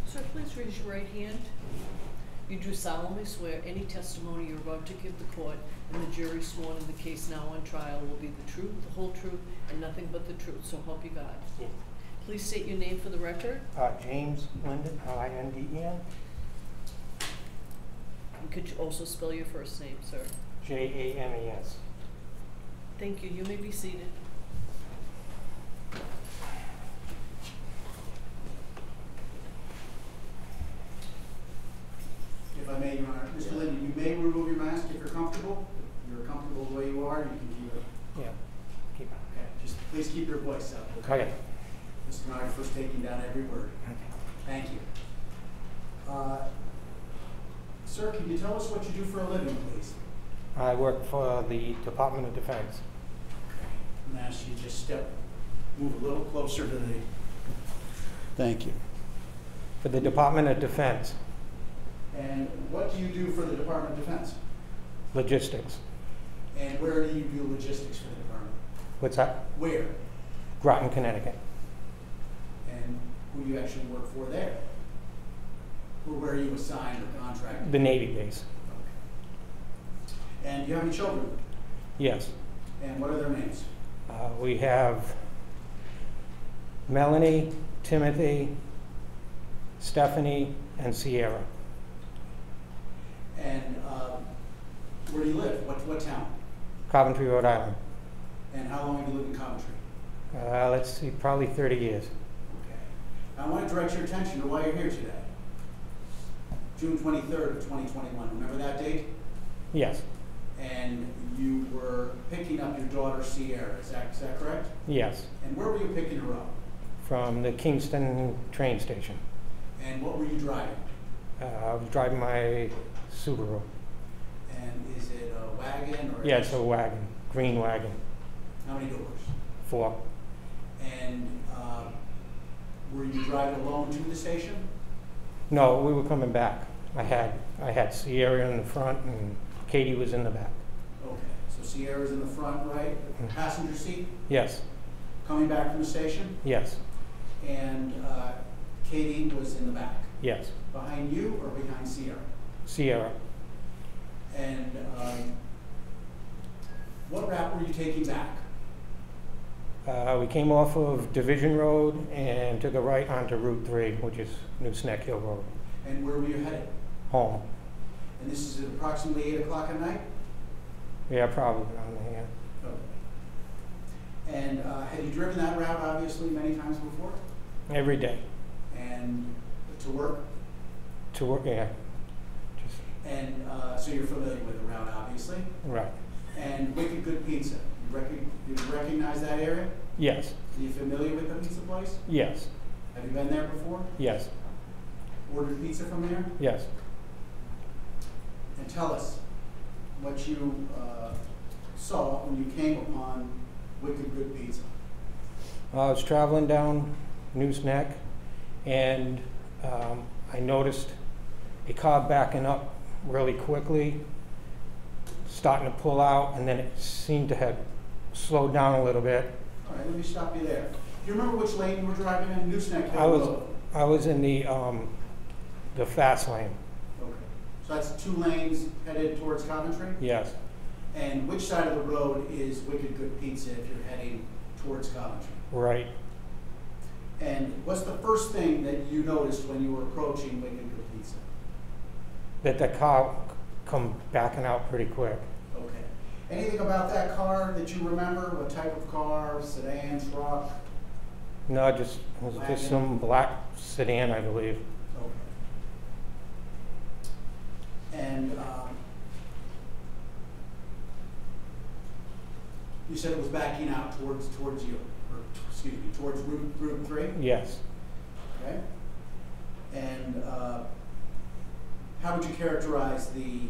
Sir, please raise your right hand. You do solemnly swear any testimony you're about to give the court and the jury sworn in the case now on trial will be the truth, the whole truth, and nothing but the truth, so help you God. Yeah. Please state your name for the record. James Linden, L-I-N-D-E-N. And could you also spell your first name, sir? J-A-M-E-S. Thank you. You may be seated. If I may, Your Honor, Mr. Linden, you may remove your mask if you're comfortable. If you're comfortable the way you are, you can keep it. Yeah. Keep it. Okay, just please keep your voice up. Okay. Mr. Stenographer's taking down every word. Okay. Thank you. Sir, can you tell us what you do for a living, please? I work for the Department of Defense. I'm going to ask you to just move a little closer to the... Thank you. For the Department of Defense. And what do you do for the Department of Defense? Logistics. And where do you do logistics for the department? What's that? Where? Groton, Connecticut. And who do you actually work for there? Or where are you assigned or contracted? The Navy base. Okay. And do you have any children? Yes. And what are their names? We have Melanie, Timothy, Stephanie, and Sierra. And where do you live? What town? Coventry, Rhode Island. And how long have you lived in Coventry? Let's see, probably 30 years. Okay. Now, I want to direct your attention to why you're here today. June 23rd of 2021. Remember that date? Yes. And you were picking up your daughter, Sierra. Is that correct? Yes. And where were you picking her up? From the Kingston train station. And what were you driving? I was driving my Subaru. And is it a wagon or? Yeah, it's a wagon, green wagon. How many doors? 4. And were you driving alone to the station? No, we were coming back. I had Sierra in the front and Katie was in the back. Okay, so Sierra's in the front, right? Passenger seat? Yes. Coming back from the station? Yes. And Katie was in the back? Yes. Behind you or behind Sierra? Sierra. And what route were you taking back? We came off of Division Road and took a right onto Route 3, which is New Snack Hill Road. And where were you headed? Home. And this is at approximately 8 o'clock at night? Yeah, probably around there. Okay. And had you driven that route, obviously, many times before? Every day. And to work? To work, yeah. Just And so you're familiar with the route, obviously? right. And Wicked Good Pizza, you recognize that area? Yes. Are you familiar with the pizza place? Yes. Have you been there before? Yes. Ordered pizza from there? Yes. And tell us what you saw when you came upon Wicked Good Pizza. I was traveling down News Neck and I noticed a car backing up really quickly, starting to pull out, and then it seemed to have slowed down a little bit. All right, let me stop you there. Do you remember which lane you were driving in? Newsnack Hill I Road? was in the fast lane. Okay. So that's 2 lanes headed towards Coventry? Yes. And which side of the road is Wicked Good Pizza if you're heading towards Coventry? Right. And what's the first thing that you noticed when you were approaching Wicked Good Pizza? That the car come backing out pretty quick. Okay. Anything about that car that you remember? What type of car? Sedan, truck? No, it was just some black sedan, I believe. Okay. And you said it was backing out towards you, or excuse me, towards Route 3? Yes. Okay. And how would you characterize the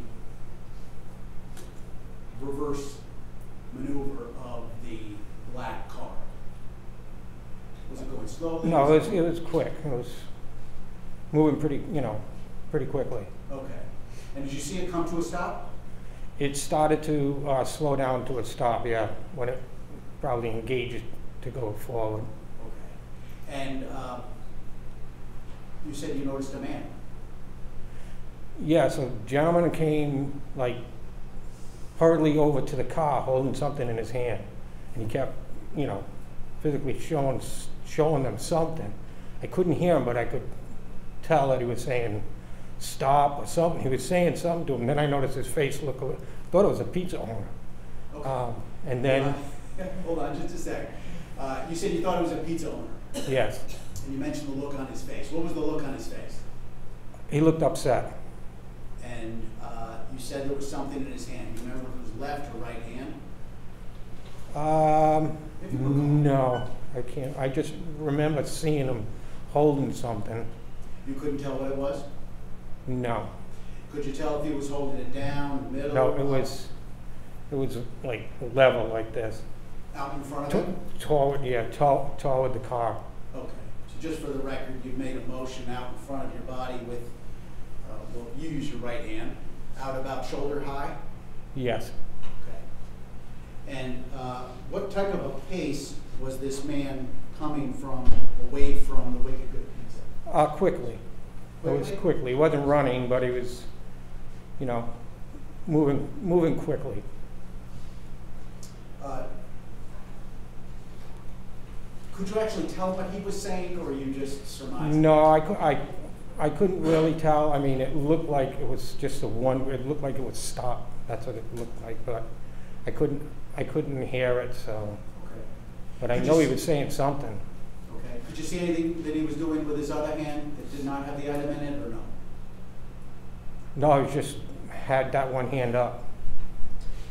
reverse maneuver of the black car? Was it going slowly? No, it was quick. It was moving pretty quickly. Okay. And did you see it come to a stop? It started to slow down to a stop, yeah, when it probably engaged to go forward. Okay. And You said you noticed a man. Yeah, so a gentleman came like hurriedly over to the car holding something in his hand. And he kept, you know, physically showing them something. I couldn't hear him, but I could tell that he was saying stop or something. He was saying something to him. Then I noticed his face look, thought it was a pizza owner. Okay. And then, hold on just a second. You said you thought it was a pizza owner. yes, And you mentioned the look on his face. What was the look on his face? he looked upset. And you said there was something in his hand. Do you remember if it was left or right hand? If you recall. No, I can't. I just remember seeing him holding something. You couldn't tell what it was? No, Could you tell if he was holding it down, middle? no, up, it was like level like this. out in front of him? Toward the car. Okay. So just for the record, you've made a motion out in front of your body with, well, you use your right hand, out about shoulder high? Yes. Okay. And what type of a pace was this man coming from, away from the Wicked Good Pizza? Quickly. It was quickly. He wasn't running, but he was, you know, moving quickly. Could you actually tell what he was saying, or you just surmised? No, I couldn't really tell. I mean, it looked like it was just it looked like it was stopped. That's what it looked like, but I couldn't hear it, so. Okay. But I Could know you he was saying something. Okay. Could you see anything that he was doing with his other hand that did not have the item in it, or no? No, he just had that one hand up.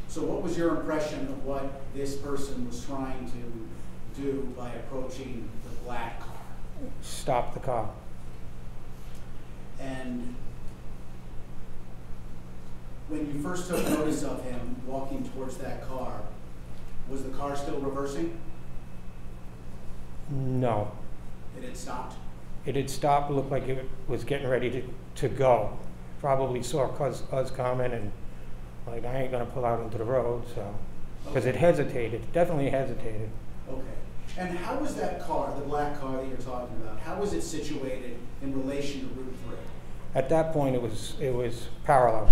So what was your impression of what this person was trying to do by approaching the black car? Stop the car. And when you first took notice of him walking towards that car, was the car still reversing? No. It had stopped? It had stopped, looked like it was getting ready to go. Probably saw us coming and like, I ain't gonna pull out into the road, so. Because it hesitated, definitely hesitated. Okay. And how was that car, the black car that you're talking about, how was it situated in relation to Route 3? At that point, it was parallel.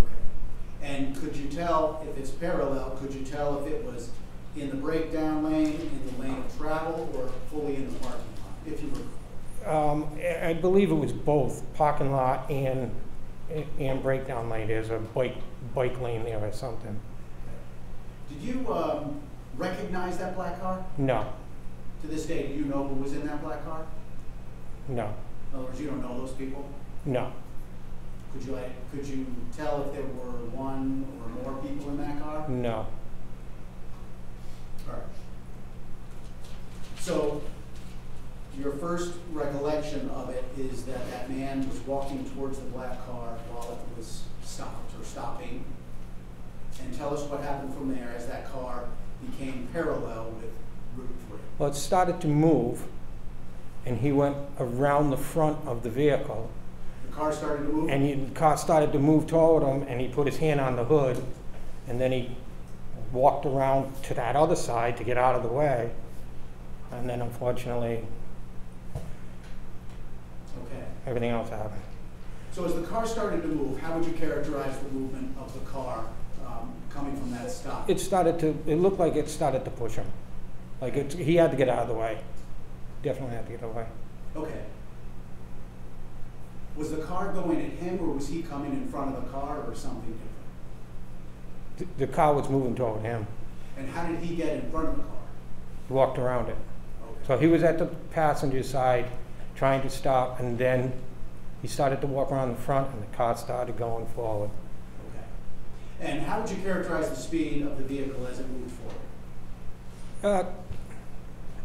Okay. And could you tell if it's parallel, could you tell if it was in the breakdown lane, in the lane of travel, or fully in the parking lot, if you recall? I believe it was both parking lot and breakdown lane. There's a bike lane there or something. Did you recognize that black car? No, To this day, do you know who was in that black car? no, In other words, you don't know those people? no. Could you tell if there were one or more people in that car? No. All right. So your first recollection of it is that that man was walking towards the black car while it was stopped or stopping. And tell us what happened from there as that car became parallel with Route 3. Well, it started to move, and he went around the front of the vehicle. The car started to move? And the car started to move toward him, and he put his hand on the hood, and then he walked around to that other side to get out of the way. And then, unfortunately, Okay. everything else happened. So as the car started to move, how would you characterize the movement of the car coming from that stop? It looked like it started to push him. Like he had to get out of the way. Definitely had to get away. Okay. Was the car going at him, or was he coming in front of the car, or something different? The car was moving toward him. And how did he get in front of the car? He walked around it. Okay. So he was at the passenger side trying to stop, and then he started to walk around the front, and the car started going forward. Okay. And how would you characterize the speed of the vehicle as it moved forward?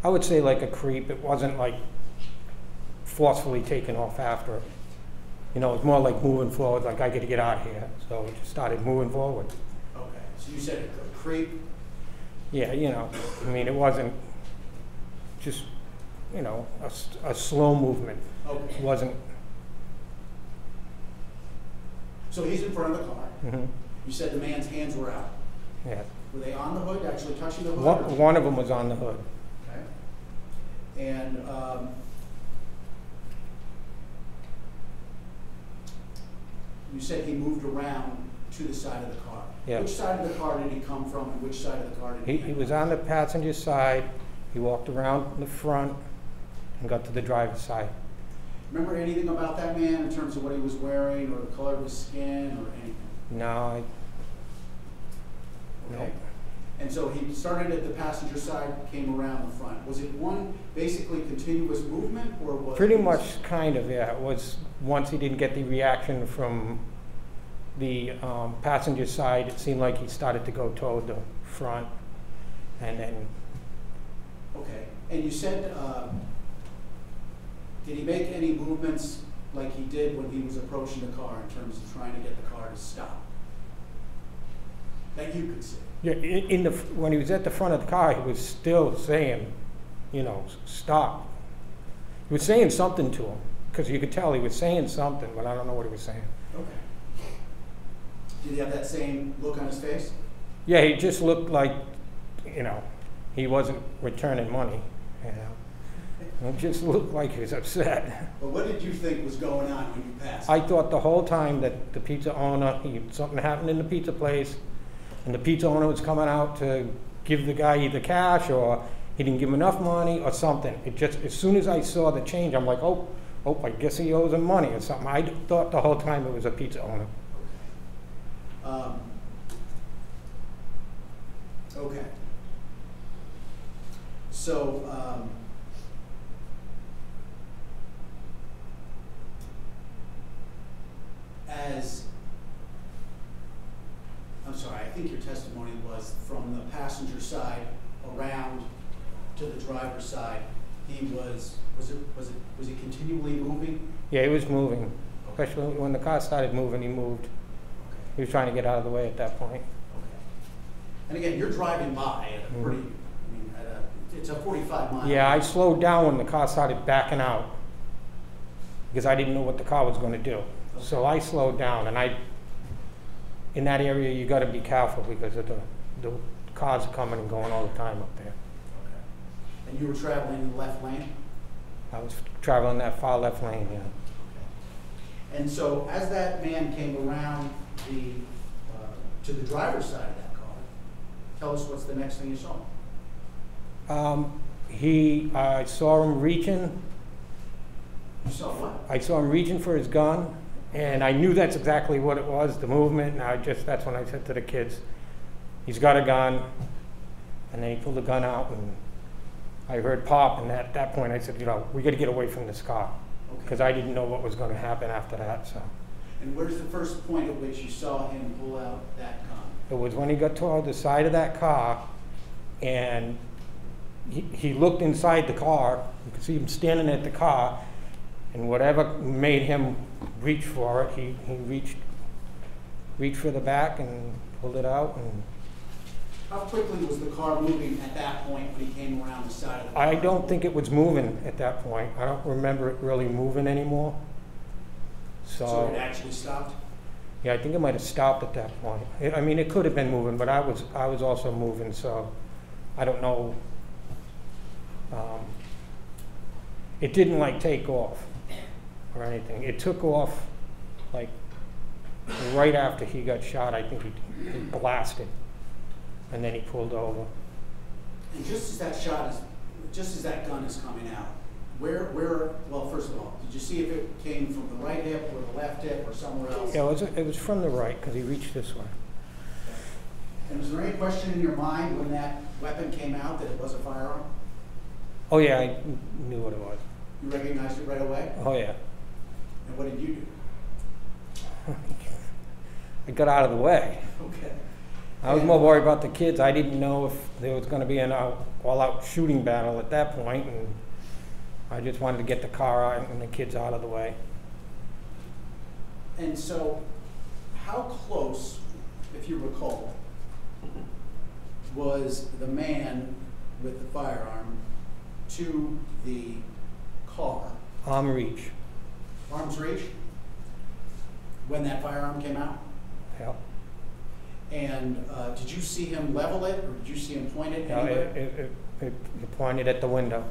I would say like a creep. It wasn't like forcefully taking off after it. You know, it was more like moving forward, like I got to get out of here. So it just started moving forward. Okay. So you said a creep? Yeah, you know, I mean, it wasn't just, you know, a slow movement. Okay. It wasn't. So he's in front of the car. Mhm. You said the man's hands were out. Yeah. Were they on the hood, actually touching the hood? or- One of them was on the hood. Okay. And you said he moved around to the side of the car. Yeah. Which side of the car did he come from, and which side of the car did he He was on the passenger side, he walked around the front and got to the driver's side. Remember anything about that man in terms of what he was wearing, or the color of his skin, or anything? No, Okay. And so he started at the passenger side, came around the front. Was it one basically continuous movement, or was pretty it much, kind of, yeah. It was, once he didn't get the reaction from the passenger side, it seemed like he started to go toward the front, and then, Okay. And you said, did he make any movements like he did when he was approaching the car in terms of trying to get the car to stop? That you could see? yeah, when he was at the front of the car, he was still saying, you know, stop. He was saying something to him, because you could tell he was saying something, but I don't know what he was saying. Okay. Did he have that same look on his face? Yeah, he just looked like, you know, he wasn't returning money, you know. It just looked like he was upset. But what did you think was going on when you passed? I thought the whole time that the pizza owner, something happened in the pizza place, and the pizza owner was coming out to give the guy either cash, or he didn't give him enough money or something. It just, as soon as I saw the change, I'm like, oh, I guess he owes him money or something. I thought the whole time it was a pizza owner. Okay. So, I'm sorry, I think your testimony was from the passenger side around to the driver's side. He was he continually moving? Yeah, he was moving. Especially when the car started moving, he moved. Okay. He was trying to get out of the way at that point. Okay. And again, you're driving by at a pretty, I mean, it's a 45 mile. Yeah, I slowed down when the car started backing out, because I didn't know what the car was going to do. Okay. So I slowed down, and in that area, you got to be careful because of the cars are coming and going all the time up there. Okay. And you were traveling in the left lane? I was traveling that far left lane, yeah. Okay. And so as that man came around to the driver's side of that car, tell us what's the next thing you saw? I saw him reaching. You saw what? I saw him reaching for his gun, and I knew that's exactly what it was, the movement, and that's when I said to the kids, he's got a gun, and then he pulled the gun out, and I heard pop, and at that point I said, you know, we got to get away from this car, because I didn't know what was going to happen after that, so. And where's the first point at which you saw him pull out that gun? It was when he got toward the side of that car, and he looked inside the car, you could see him standing at the car, and whatever made him reach for it, he reached for the back and pulled it out. And how quickly was the car moving at that point when he came around the side of the car? I don't think it was moving at that point. I don't remember it really moving anymore. So it actually stopped? Yeah, I think it might have stopped at that point. I mean, it could have been moving, but I was also moving, so I don't know. It didn't like take off or anything. It took off like right after he got shot. I think he blasted, and then he pulled over. And just as that gun is coming out, well, first of all, did you see if it came from the right hip or the left hip or somewhere else? Yeah, it was from the right, because he reached this way. And was there any question in your mind when that weapon came out that it was a firearm? Oh yeah, I knew what it was. You recognized it right away? Oh yeah. And what did you do? I got out of the way. Okay. I was more worried about the kids. I didn't know if there was going to be an all-out shooting battle at that point, and I just wanted to get the car out and the kids out of the way. And so, how close, if you recall, was the man with the firearm to the car? Arm reach. Arm's reach? When that firearm came out? Yep. And did you see him level it, or did you see him point it No, anywhere? it pointed at the window.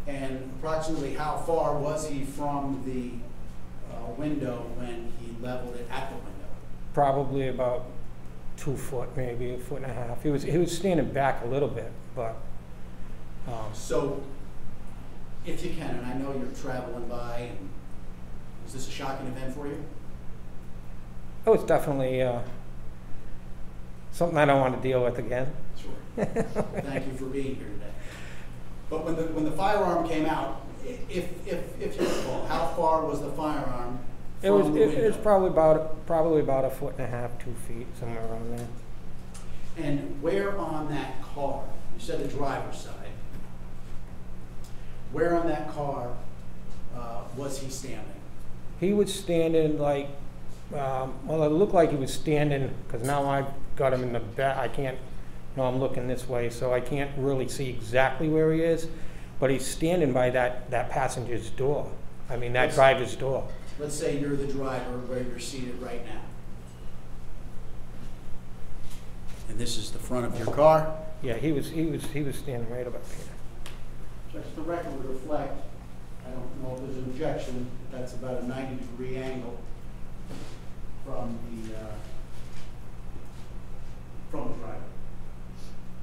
And approximately how far was he from the window when he leveled it at the window? Probably about 2 foot, maybe 1.5 feet. He was standing back a little bit, but So, if you can, and I know you're traveling by, and was this a shocking event for you? it was definitely something I don't want to deal with again. Sure. Thank you for being here today. But when the firearm came out, if you recall, how far was the firearm It from the window? was probably about 1.5 foot, 2 feet, somewhere around there. And where on that car, you said the driver's side, where on that car was he standing? He was standing like, well, it looked like he was standing, because now I've got him in the back. I can't, I'm looking this way, so I can't really see exactly where he is, but he's standing by that passenger's door. I mean, that driver's door. Let's say you're the driver where you're seated right now. And this is the front of your car. Yeah, he was standing right about here. Just the record would reflect, I don't know if there's an objection, but that's about a 90-degree angle from the driver.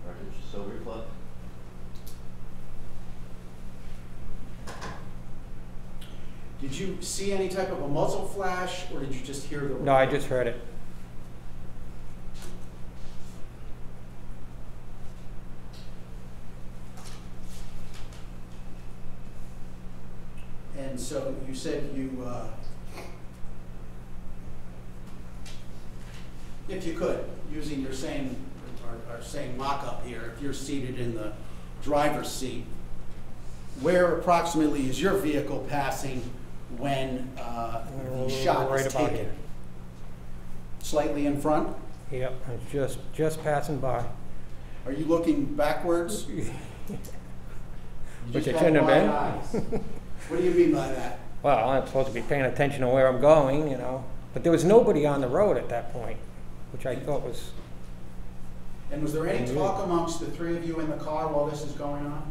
Record so reflect. Did you see any type of a muzzle flash, or did you just hear the report? No, I just heard it. And so you said if you could, using your same mock-up here, if you're seated in the driver's seat, where approximately is your vehicle passing when the shot right is about taken? here. Slightly in front? Yep, it's just passing by. Are you looking backwards? Which just I shouldn't have wide been. eyes. What do you mean by that? Well, I'm supposed to be paying attention to where I'm going, But there was nobody on the road at that point, which I thought was... And was there any talk amongst the three of you in the car while this is going on?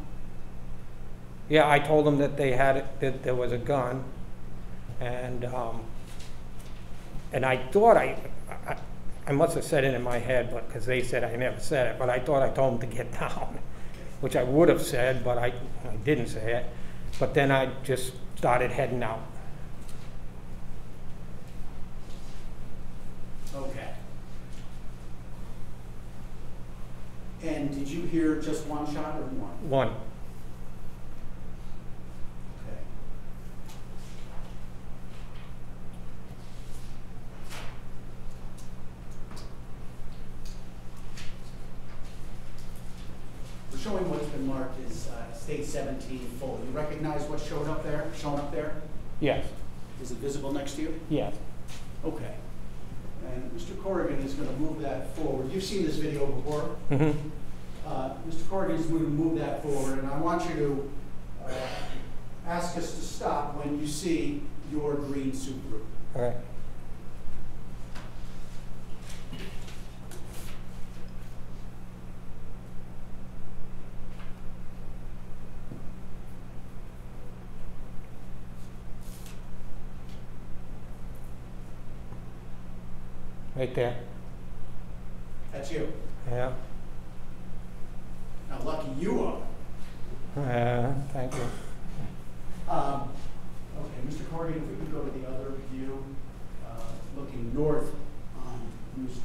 Yeah, I told them that that there was a gun, and I thought I must have said it in my head, but because they said I never said it, but I thought I told them to get down, which I would have said, but I didn't say it. But then I just started heading out. Okay. And did you hear just one shot or more? One. Okay. We're showing what's been marked as state 17 full. You recognize what's shown up there? Yes. Is it visible next to you? Yes. Okay. And Mr. Corrigan is going to move that forward. You've seen this video before. Mm-hmm. Mr. Corrigan is going to move that forward, and I want you to ask us to stop when you see your green Subaru. All right. Right there. That's you. Yeah. Now, lucky you are. Thank you. Okay, Mr. Corrigan, if we could go to the other view, looking north on Newsnack.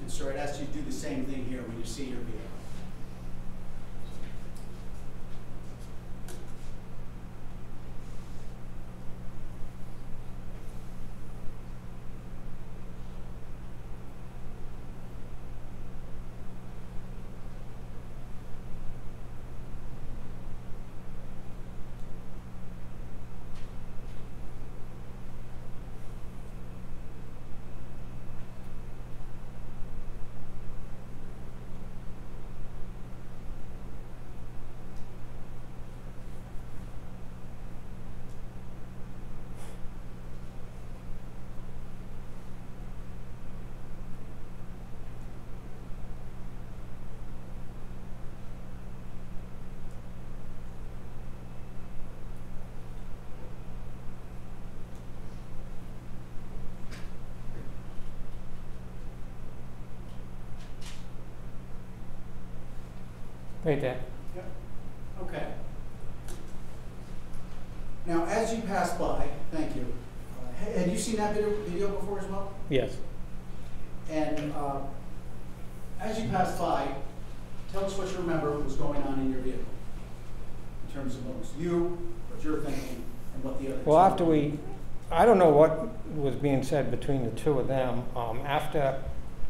And sir, I'd ask you to do the same thing here when you see your vehicle. Right there. Yep. Okay. Now, as you pass by, thank you, had you seen that video before as well? Yes. And as you pass by, tell us what you remember was going on in your vehicle, in terms of what was you, what you're thinking, and what the other Well, two after were. I don't know what was being said between the two of them. After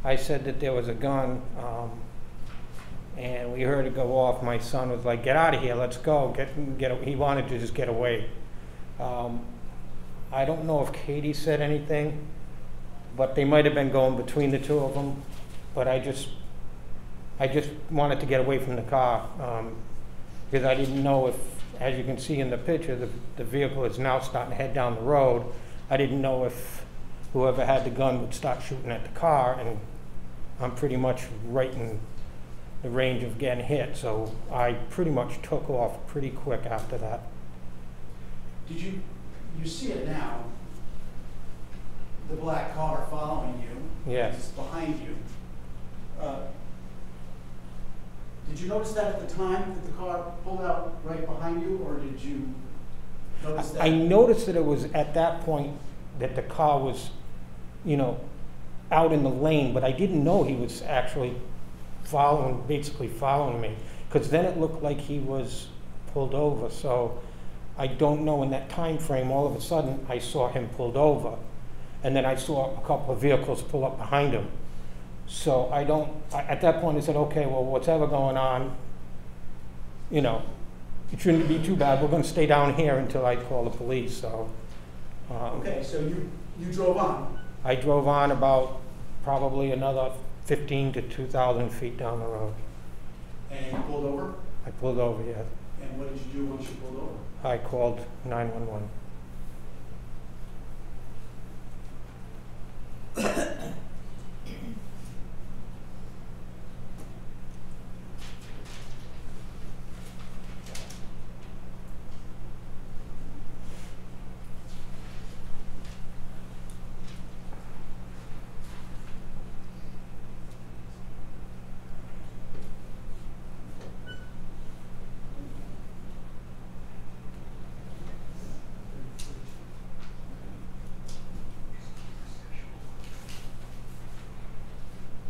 I said that there was a gun, and we heard it go off, my son was like, "Get out of here, let's go." He wanted to just get away. I don't know if Katie said anything, but they might have been going between the two of them. But I just wanted to get away from the car, because I didn't know if, as you can see in the picture, the vehicle is now starting to head down the road. I didn't know if whoever had the gun would start shooting at the car, and I'm pretty much right in the range of getting hit, so I pretty much took off pretty quick after that. Did you see it now, the black car following you? Yes. It's behind you. Did you notice that at the time that the car pulled out right behind you, or did you notice that? I noticed that it was at that point that the car was, out in the lane, but I didn't know he was actually basically following me, because then it looked like he was pulled over. So I don't know, in that time frame, all of a sudden I saw him pulled over, and then I saw a couple of vehicles pull up behind him. So at that point I said, okay, well, whatever going on, it shouldn't be too bad. We're going to stay down here until I call the police. So Okay, so you drove on. I drove on about probably another 15 to 2,000 feet down the road. And you pulled over? I pulled over, yeah. And what did you do once you pulled over? I called 911.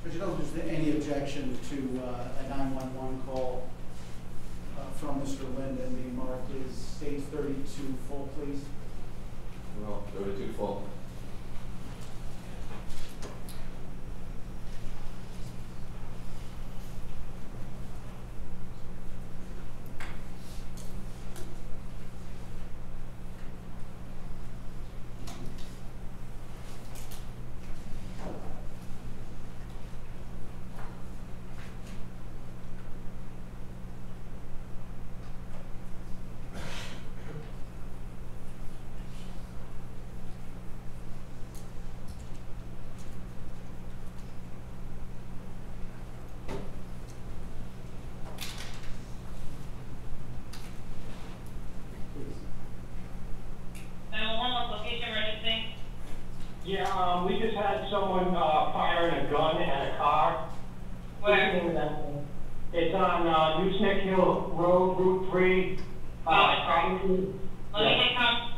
But you don't, is there any objection to a 911 call from Mr. Linden being marked as stage 32 full, please? Well, 32 full. Yeah, we just had someone firing a gun at a car. Where? It's on Gooseneck Hill Road, Route 3. Let me get come.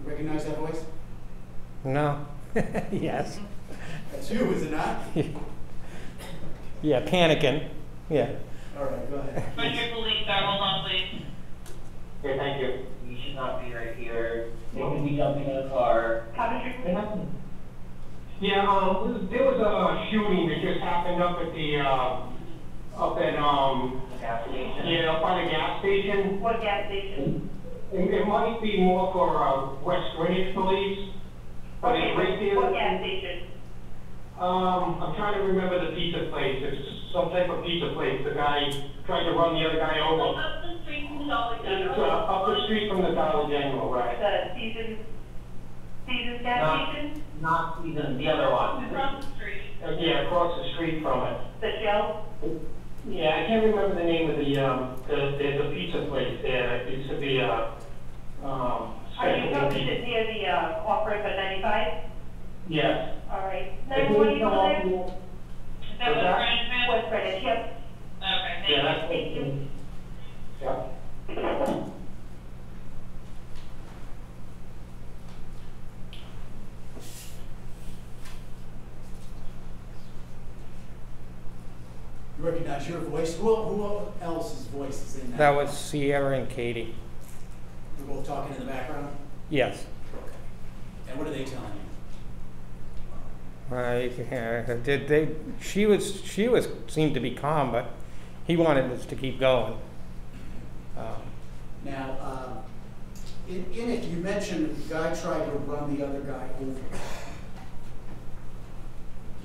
You recognize that voice? No. Yes. That's you, is it not? Yeah, panicking. Yeah. All right, go ahead. Metro Police, hold on, please. Okay, thank you. You should not be right here. You can be jumping in a car. Yeah, there was a shooting that just happened up at the, Gas station. yeah, up by the gas station. What gas station? It might be more for West Greenwich Police, but it's right there. What gas station? I'm trying to remember the pizza place. It's some type of pizza place. The guy tried to run the other guy over. Up the street from Dollar It's General. up the street from the Dollar General, right? The Seasons gas station? Not even the other one. Across the street. Yeah, across the street from it. The Shell? Yeah, I can't remember the name of there's a pizza place there. It used to be a, Are you talking near the, off-ramp at 95? Yes. All right. If Then we what do you come go up there? with- Is that West Greenwich? West Greenwich, yep. Okay, thank Yeah, you. that's You recognize your voice? Who else's voice is in that? That was Sierra and Katie. We're both talking in the background? Yes. Okay. And what are they telling you? She was seemed to be calm, but he wanted us to keep going. Now, in it, you mentioned the guy tried to run the other guy over.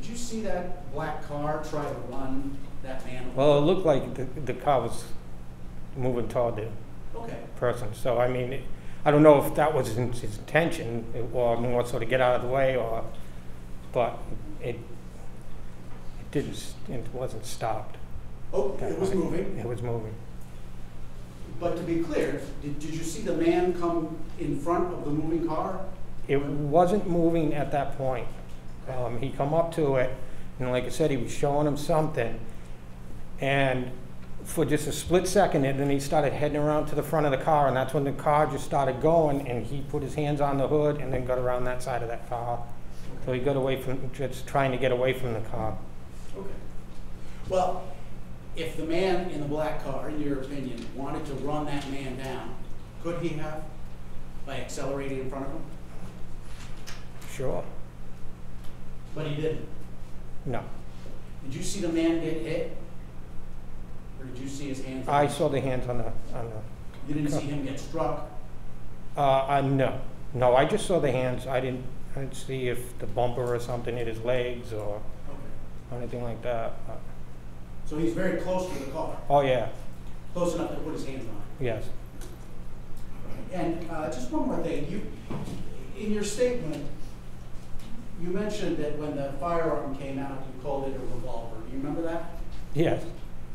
Did you see that black car try to run that man over? Well, it looked like the car was moving toward the Okay. person. So, I mean, I don't know if that was his intention or more sort of get out of the way, but it wasn't stopped. Oh, it was moving. It was moving. But to be clear, did you see the man come in front of the moving car? It wasn't moving at that point. He come up to it, and like I said, he was showing him something, and for just a split second, and then he started heading around to the front of the car, and that's when the car just started going, and he put his hands on the hood and then got around that side of that car. So he got away from, just trying to get away from the car. Okay. Well, if the man in the black car, in your opinion, wanted to run that man down, could he have by accelerating in front of him? Sure. But he didn't. No. Did you see the man get hit? Or did you see his hands? I saw the hands on the. You didn't see him get struck? No. No, I just saw the hands. I didn't see if the bumper or something hit his legs or Okay. anything like that. So he's very close to the car, Oh, yeah. close enough to put his hands on it. Yes. And just one more thing, in your statement, you mentioned that when the firearm came out, you called it a revolver. Do you remember that? Yes.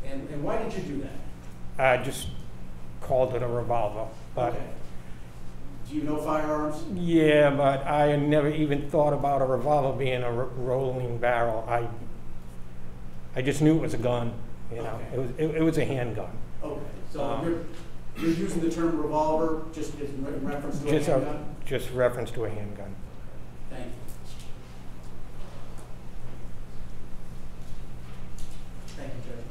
And why did you do that? I just called it a revolver. But Okay. Do you know firearms? yeah, but I never even thought about a revolver being a rolling barrel. I just knew it was a gun. You know, Okay. it was a handgun. Okay, so you're using the term revolver just in reference to a handgun? Just reference to a handgun. Thank you. Thank you, Judge.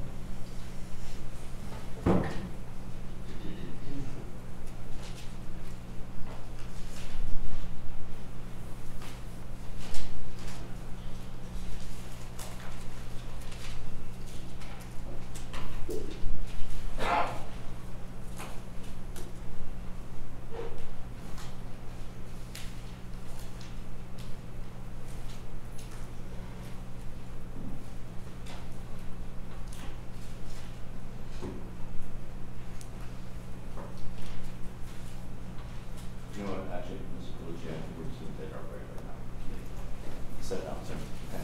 You know what, actually, Mr. Lucia, we're just gonna take our break right now. Sit down, sir. Okay.